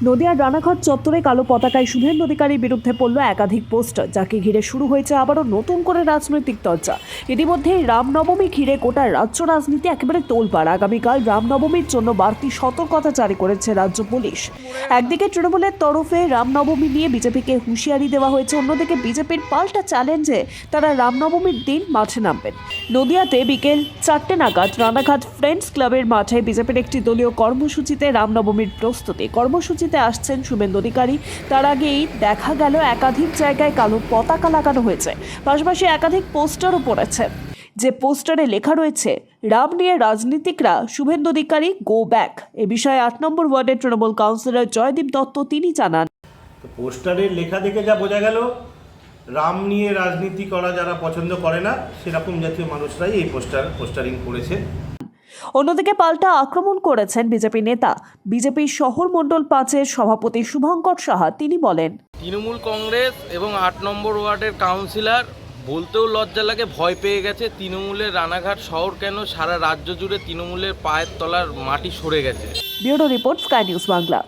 নদিয়ার রানাঘাট চত্বরে কালো পতাকায় শুভেন্দু অধিকারীর বিরুদ্ধে পড়ল একাধিক পোস্টার, যাকে ঘিরে শুরু হয়েছে আবারও নতুন করে রাজনৈতিক চর্চা। ইতিমধ্যে রামনবমী ঘিরে গোটা রাজ্য রাজনীতি একেবারে তোলপাড়। আগামীকাল রামনবমীর জন্য বাড়তি সতর্কতা জারি করেছে রাজ্য পুলিশ। একদিকে তৃণমূলের তরফে রামনবমী নিয়ে বিজেপিকে হুঁশিয়ারি দেওয়া হয়েছে, অন্যদিকে বিজেপির পাল্টা চ্যালেঞ্জে তারা রামনবমীর দিন মাঠে নামবেন। নদিয়াতে বিকেল 4টে নাগাদ রানাঘাট ফ্রেন্ডস ক্লাবের মাঠে বিজেপির একটি দলীয় কর্মসূচিতে রামনবমীর প্রস্তুতি। কর্মসূচিতে আসছেন শুভেন্দু অধিকারী। তার আগেই দেখা গেল একাধিক জায়গায় কালো পতাকা লাগানো হয়েছে, পাশাপাশি একাধিক পোস্টারও পড়েছে, যে পোস্টারে লেখা রয়েছে রাম নিয়ে রাজনীতিকরা, শুভেন্দু অধিকারী গো ব্যাক। এ বিষয়ে 8 নম্বর ওয়ার্ডের তৃণমূল কাউন্সিলর জয়দীপ দত্ত তিনি জানান, পোস্টারের লেখা দেখে যা বোঝা গেল, রাম নিয়ে রাজনীতি করা যারা পছন্দ করে না সেরকম জাতীয় মানুষরাই এই পোস্টারিং করেছে। অন্যদিকে পাল্টা আক্রমণ করেছেন বিজেপি নেতা, বিজেপির শহর মণ্ডল 5-এর সভাপতি শুভঙ্কর সাহা। তিনি বলেন, তৃণমূল কংগ্রেস এবং 8 নম্বর ওয়ার্ডের কাউন্সিলর বলতেও লজ্জা লাগে, ভয় পেয়ে গেছে। তৃণমূলের রানাঘাট শহর কেন সারা রাজ্য জুড়ে তৃণমূলের পায়ের তলার মাটি সরে গেছে। Bureau report, sky news Bangla.